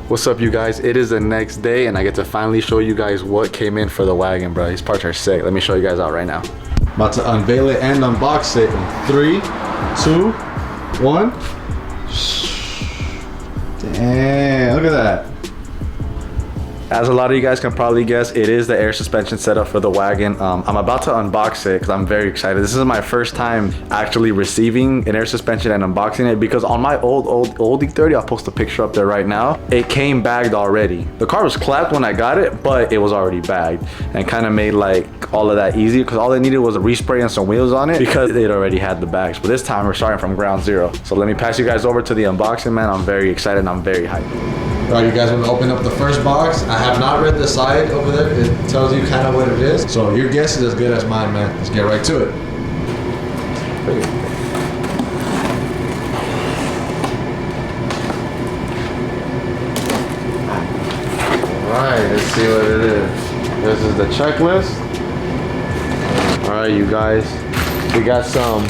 What's up, you guys? It is the next day and I get to finally show you guys what came in for the wagon, bro. These parts are sick. Let me show you guys out right now. About to unveil it and unbox it in 3, 2, 1. Damn, look at that. As a lot of you guys can probably guess, it is the air suspension setup for the wagon. I'm about to unbox it because I'm very excited. This is my first time actually receiving an air suspension and unboxing it, because on my old E30, I'll post a picture up there right now, it came bagged already. The car was clapped when I got it, but it was already bagged, and kind of made like all of that easy because all they needed was a respray and some wheels on it because it already had the bags. But this time we're starting from ground zero. So let me pass you guys over to the unboxing, man. I'm very excited and I'm very hyped. All right, you guys want to open up the first box. I have not read the side over there. It tells you kind of what it is. So your guess is as good as mine, man. Let's get right to it. All right, let's see what it is. This is the checklist. All right, you guys, we got some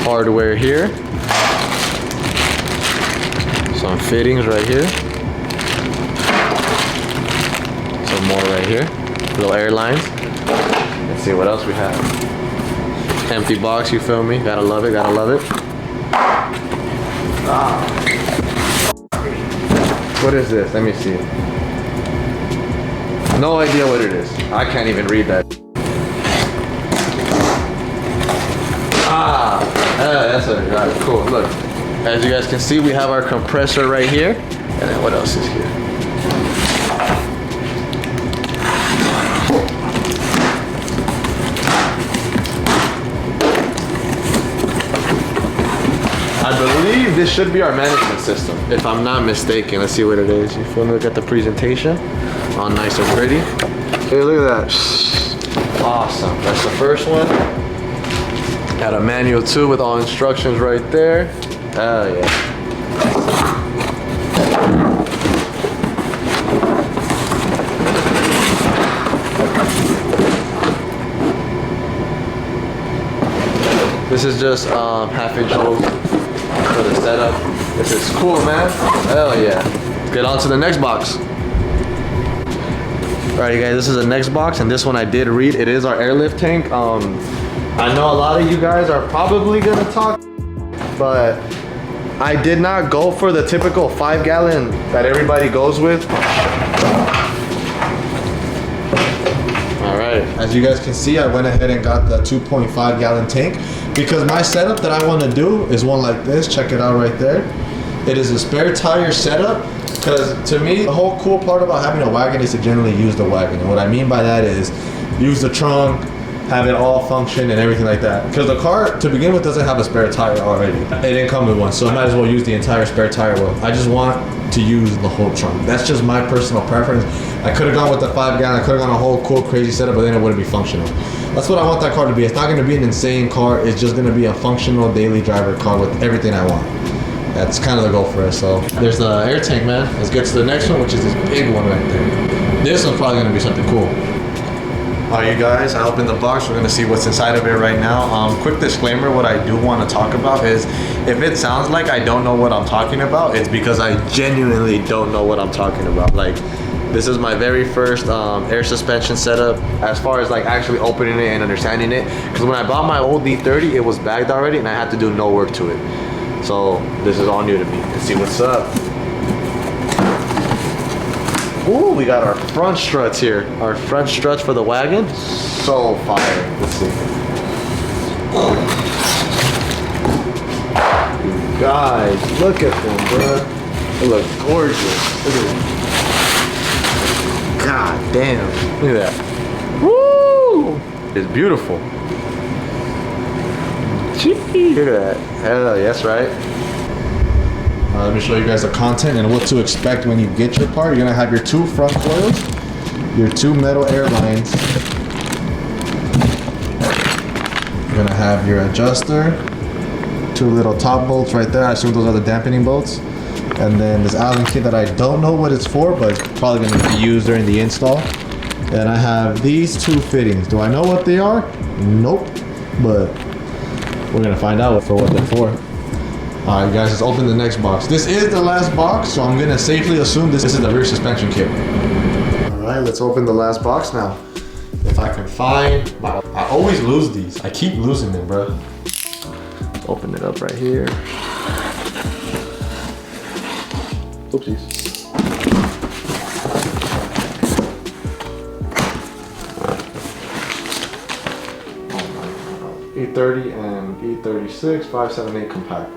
hardware here. Some fittings right here. More right here, little airlines. Let's see what else we have. Empty box, you feel me? Gotta love it, gotta love it. What is this? Let me see. No idea what it is. I can't even read that. That's what it is. Cool, look. As you guys can see, we have our compressor right here. And then what else is here? I believe this should be our management system, if I'm not mistaken. Let's see what it is. You feel me? Look at the presentation. All nice and pretty. Hey, look at that. Awesome. That's the first one. Got a manual too with all instructions right there. Oh yeah. This is just half-inch holes for the setup. This is cool, man. Hell yeah. Let's get on to the next box. All right, you guys, this is the next box, and this one I did read. It is our Airlift tank. I know a lot of you guys are probably gonna talk, but I did not go for the typical 5-gallon that everybody goes with. All right, as you guys can see, I went ahead and got the 2.5-gallon tank because my setup that I want to do is one like this. Check it out right there. It is a spare tire setup, because to me, the whole cool part about having a wagon is to generally use the wagon. And what I mean by that is use the trunk, have it all function and everything like that. Because the car, to begin with, doesn't have a spare tire already. It didn't come with one, so I might as well use the entire spare tire wheel. I just want to use the whole trunk. That's just my personal preference. I could have gone with the 5-gallon. I could have gone a whole cool, crazy setup, but then it wouldn't be functional. That's what I want that car to be. It's not going to be an insane car. It's just going to be a functional daily driver car with everything I want. That's kind of the goal for us. So there's the air tank, man. Let's get to the next one, which is this big one right there. This one's probably going to be something cool. All right, you guys, I opened the box. We're gonna see what's inside of it right now. Quick disclaimer, what I do want to talk about is if it sounds like I don't know what I'm talking about, it's because I genuinely don't know what I'm talking about. Like, this is my very first air suspension setup as far as like actually opening it and understanding it. Because when I bought my old E30, it was bagged already and I had to do no work to it. So this is all new to me. Let's see what's up. Ooh, we got our front struts here. Our front struts for the wagon. So fire. Let's see. You guys, look at them, bro. They look gorgeous. Look at them. God damn. Look at that. Woo! It's beautiful. Gee, look at that. Hell yes, right? Let me show you guys the content and what to expect when you get your part. You're gonna have your 2 front coils, your 2 metal air lines. You're gonna have your adjuster, 2 little top bolts right there. I assume those are the dampening bolts. And then this Allen key that I don't know what it's for, but it's probably gonna be used during the install. And I have these 2 fittings. Do I know what they are? Nope, but we're gonna find out for what they're for. All right, guys, let's open the next box. This is the last box, so I'm gonna safely assume this is the rear suspension kit. All right, let's open the last box now. If I can find my, I always lose these. I keep losing them, bro. Open it up right here. Oopsies. E30 and E36 578 compact.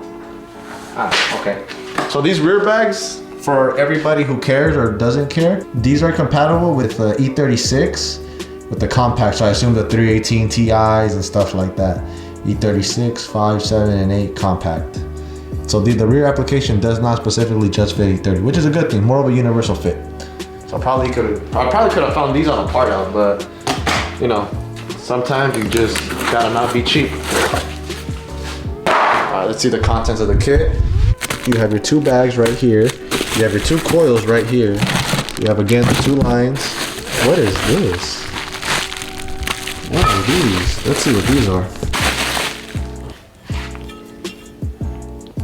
Ah, okay. So these rear bags, for everybody who cares or doesn't care, these are compatible with the E36 with the compact. So I assume the 318 Ti's and stuff like that. E36, 5, 7, and 8 compact. So the rear application does not specifically just fit E30, which is a good thing, more of a universal fit. So I probably could have found these on a part out, but you know, sometimes you just gotta not be cheap. All right, let's see the contents of the kit. You have your 2 bags right here. You have your 2 coils right here. You have again the 2 lines. What is this? What are these? Let's see what these are.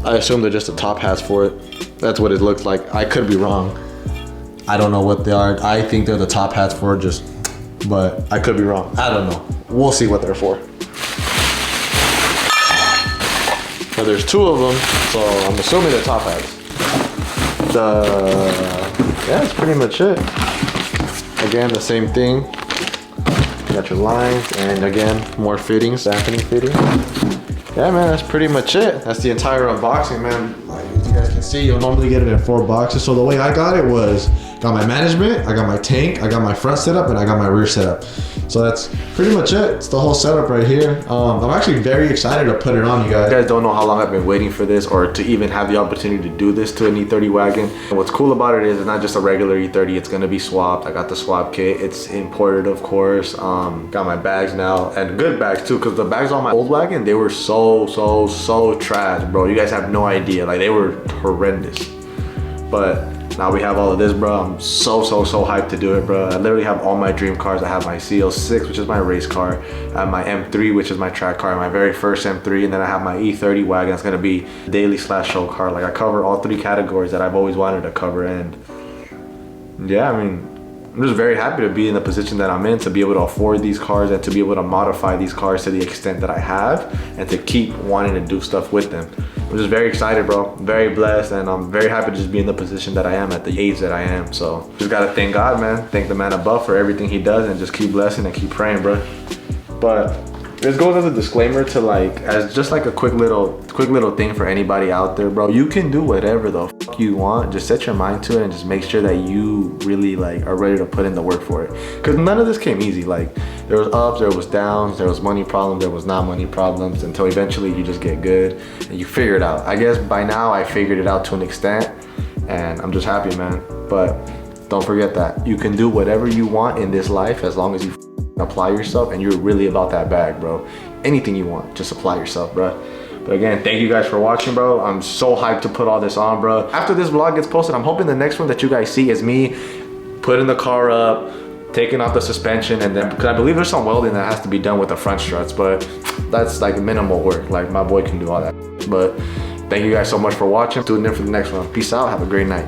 I assume they're just the top hats for it. That's what it looks like. I could be wrong. I don't know what they are. I think they're the top hats for it, but I could be wrong. I don't know. We'll see what they're for. Now there's 2 of them, so I'm assuming they're top hats. Yeah, that's pretty much it. Again, the same thing. You got your lines, and again, more fittings, dampening fitting. Yeah, man, that's pretty much it. That's the entire unboxing, man. Like, as you guys can see, you'll normally get it in 4 boxes. So the way I got it was, got my management, I got my tank, I got my front setup, and I got my rear setup. So that's pretty much it. It's the whole setup right here. I'm actually very excited to put it on, you guys. You guys don't know how long I've been waiting for this, or to even have the opportunity to do this to an E30 wagon. And what's cool about it is it's not just a regular E30, it's gonna be swapped. I got the swap kit, it's imported, of course. Got my bags now, and good bags too, because the bags on my old wagon, they were so trash, bro. You guys have no idea, like they were horrendous. But now we have all of this, bro. I'm so hyped to do it, bro. I literally have all my dream cars. I have my CL6, which is my race car. I have my M3, which is my track car, my very first M3. And then I have my E30 wagon. It's gonna be daily/show car. Like I cover all 3 categories that I've always wanted to cover. And yeah, I mean, I'm just very happy to be in the position that I'm in, to be able to afford these cars and to be able to modify these cars to the extent that I have, and to keep wanting to do stuff with them. I'm just very excited, bro. Very blessed, and I'm very happy to just be in the position that I am at the age that I am. So just gotta thank God, man. Thank the man above for everything he does, and just keep blessing and keep praying, bro. But this goes as a disclaimer to like, as just like a quick little thing for anybody out there, bro. You can do whatever the fuck you want. Just set your mind to it and just make sure that you really like are ready to put in the work for it. Cause none of this came easy. Like there was ups, there was downs, there was money problems, there was not money problems, until eventually you just get good and you figure it out. I guess by now I figured it out to an extent, and I'm just happy, man. But don't forget that you can do whatever you want in this life as long as you apply yourself and you're really about that bag, bro. Anything you want, just apply yourself, bro. But again, thank you guys for watching, bro. I'm so hyped to put all this on, bro. After this vlog gets posted, I'm hoping the next one that you guys see is me putting the car up, taking off the suspension, and then, because I believe there's some welding that has to be done with the front struts, but that's like minimal work. Like my boy can do all that. But thank you guys so much for watching. Tune in for the next one. Peace out. Have a great night.